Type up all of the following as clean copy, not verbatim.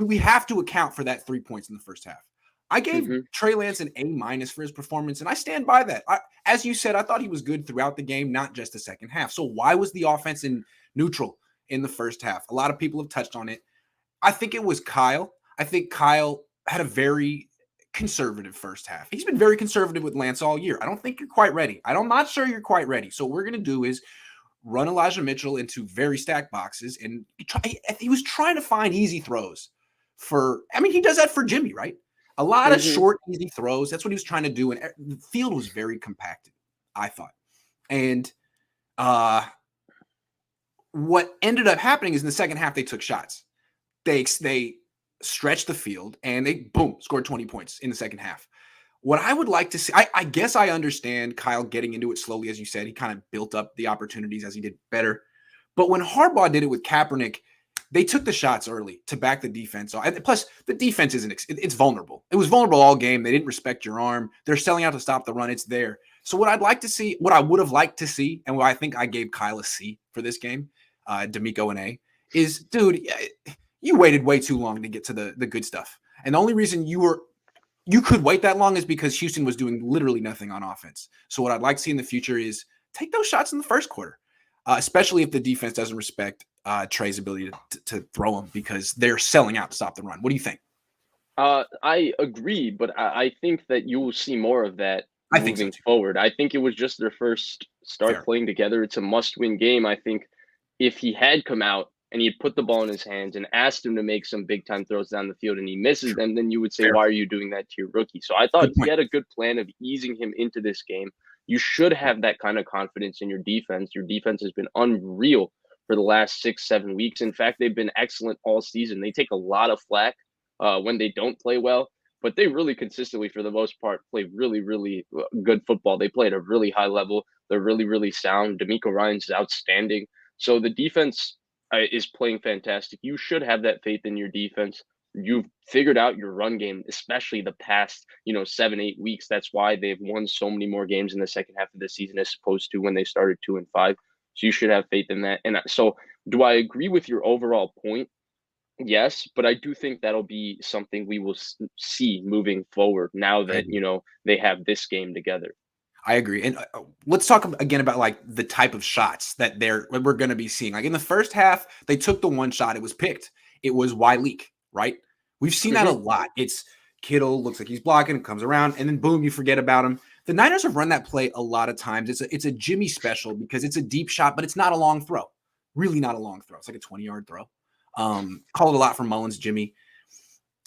we have to account for that 3 points in the first half. I gave Mhm. Trey Lance an A- for his performance, and I stand by that. As you said, I thought he was good throughout the game, not just the second half. So why was the offense in neutral in the first half? A lot of people have touched on it. I think it was Kyle. I think Kyle had a very conservative first half. He's been very conservative with Lance all year. I don't think you're quite ready. I'm not sure you're quite ready. So what we're going to do is run Elijah Mitchell into very stacked boxes, and he was trying to find easy throws he does that for Jimmy, right? A lot of short, easy throws. That's what he was trying to do, and the field was very compacted, I thought. And what ended up happening is in the second half, they took shots. They stretched the field, and they, boom, scored 20 points in the second half. What I would like to see, I guess I understand Kyle getting into it slowly, as you said. He kind of built up the opportunities as he did better. But when Harbaugh did it with Kaepernick, they took the shots early to back the defense. Plus, the defense it's vulnerable. It was vulnerable all game. They didn't respect your arm. They're selling out to stop the run. It's there. So what I'd like to see, what I would have liked to see, and what I think I gave Kyle a C for this game, D'Amico an A, is, dude, you waited way too long to get to the good stuff. And the only reason you could wait that long is because Houston was doing literally nothing on offense. So what I'd like to see in the future is take those shots in the first quarter, especially if the defense doesn't respect Trey's ability to throw them, because they're selling out to stop the run. What do you think? I agree, but I think that you will see more of that I think so moving too. forward. I think it was just their first start Fair. playing together. It's a must-win game. I think if he had come out and he had put the ball in his hands and asked him to make some big-time throws down the field and he misses them, then you would say, Fair. why are you doing that to your rookie? So I thought Good he point. had a good plan of easing him into this game. You should have that kind of confidence in your defense. Your defense has been unreal for the last 6, 7 weeks. In fact, they've been excellent all season. They take a lot of flack when they don't play well, but they really consistently, for the most part, play really, really good football. They play at a really high level. They're really, really sound. D'Amico Ryans is outstanding. So the defense is playing fantastic. You should have that faith in your defense. You've figured out your run game, especially the past, 7, 8 weeks. That's why they've won so many more games in the second half of the season as opposed to when they started 2-5. So you should have faith in that. And so, do I agree with your overall point? Yes, but I do think that'll be something we will see moving forward now I that, agree. they have this game together. I agree. And let's talk again about like the type of shots that we're going to be seeing. Like in the first half, they took the one shot. It was picked. It was Wyleek, right? We've seen that a Mhm. lot. It's Kittle looks like he's blocking, comes around, and then boom, you forget about him. The Niners have run that play a lot of times. It's a Jimmy special because it's a deep shot, but it's not a long throw. Really not a long throw. It's like a 20-yard throw. Called a lot from Mullins, Jimmy.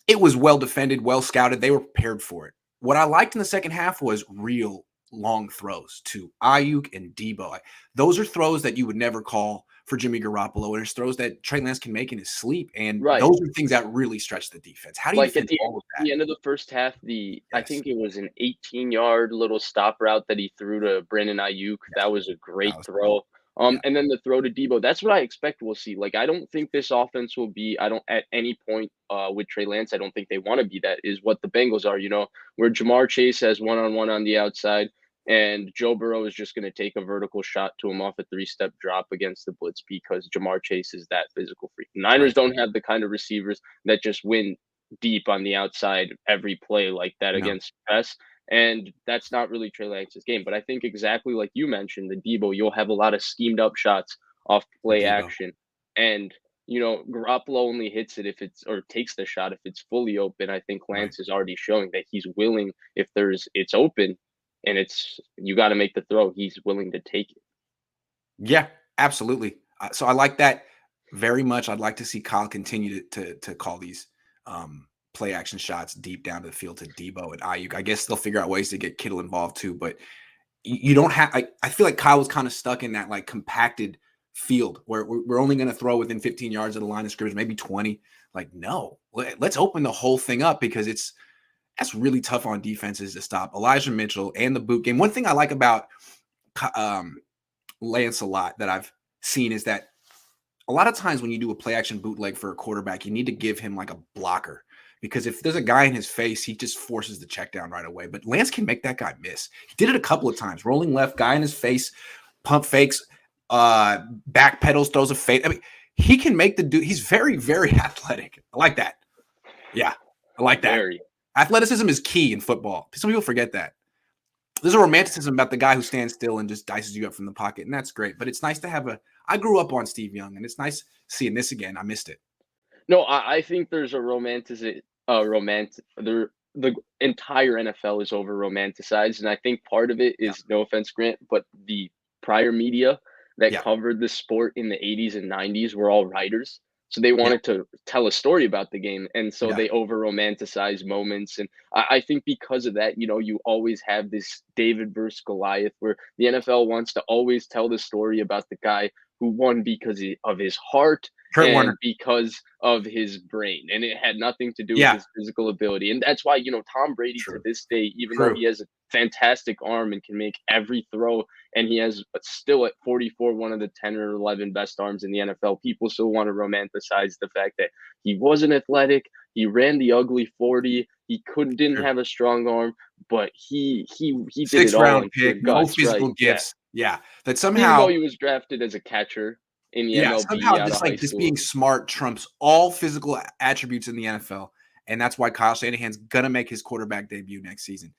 It was well defended, well scouted. They were prepared for it. What I liked in the second half was real long throws to Ayuk and Debo. Those are throws that you would never call for Jimmy Garoppolo. And there's throws that Trey Lance can make in his sleep. And Right. those are things that really stretch the defense. How do you Like at defend the all of that? the end of the first half, I Yes. think it was an 18-yard little stop route that he threw to Brandon Ayuk. Yes. That was a That great was cool. throw. Yeah. And then the throw to Debo. That's what I expect we'll see. Like, I don't think this offense will be. I don't at any point with Trey Lance. I don't think they want to be that. Is what the Bengals are. Where Jamar Chase has one-on-one on the outside, and Joe Burrow is just going to take a vertical shot to him off a three-step drop against the blitz because Jamar Chase is that physical freak. Niners Right. don't have the kind of receivers that just win deep on the outside every play like that No. against press. And that's not really Trey Lance's game. But I think exactly like you mentioned, the Debo, you'll have a lot of schemed up shots off play Debo. action. And, Garoppolo only hits it if it's or takes the shot if it's fully open. I think Right. Lance is already showing that he's willing if it's open and you got to make the throw, he's willing to take it. Yeah, absolutely. So I like that very much. I'd like to see Kyle continue to call these play action shots deep down to the field to Debo and Ayuk. I guess they'll figure out ways to get Kittle involved too, but you don't have. I feel like Kyle was kind of stuck in that like compacted field where we're only going to throw within 15 yards of the line of scrimmage, maybe 20. Like, no, let's open the whole thing up because that's really tough on defenses to stop Elijah Mitchell and the boot game. One thing I like about Lance a lot that I've seen is that a lot of times when you do a play action bootleg for a quarterback, you need to give him like a blocker because if there's a guy in his face, he just forces the check down right away. But Lance can make that guy miss. He did it a couple of times, rolling left, guy in his face, pump fakes, back pedals, throws a fade. I mean, he can make the dude. He's very, very athletic. I like that. Yeah, I like that. Very. Athleticism is key in football. Some people forget that. There's a romanticism about the guy who stands still and just dices you up from the pocket, and that's great. But it's nice to have I grew up on Steve Young, and it's nice seeing this again. I missed it. No, I think there's a the entire NFL is over romanticized, and I think part of it Yeah. is, no offense, Grant, but the prior media that Yeah. covered the sport in the 80s and 90s were all writers. So they Yeah. wanted to tell a story about the game, and so Yeah. they over romanticize moments. And I think because of that, you always have this David versus Goliath, where the NFL wants to always tell the story about the guy who won because of his heart Kurt Warner. and because of his brain, and it had nothing to do with Yeah. his physical ability. And that's why, Tom Brady to True. this day, even though True. he has a fantastic arm and can make every throw, and he has still at 44 one of the 10 or 11 best arms in the NFL, people still want to romanticize the fact that he wasn't athletic, he ran the ugly 40, he didn't True. have a strong arm, but he did it Sixth all round on pure pick, no guts, right? physical Yeah. gifts. Yeah. That Even though somehow, he was drafted as a catcher in the yeah, MLB somehow out of just high like just school. being smart trumps all physical attributes in the NFL. And that's why Kyle Shanahan's gonna make his quarterback debut next season.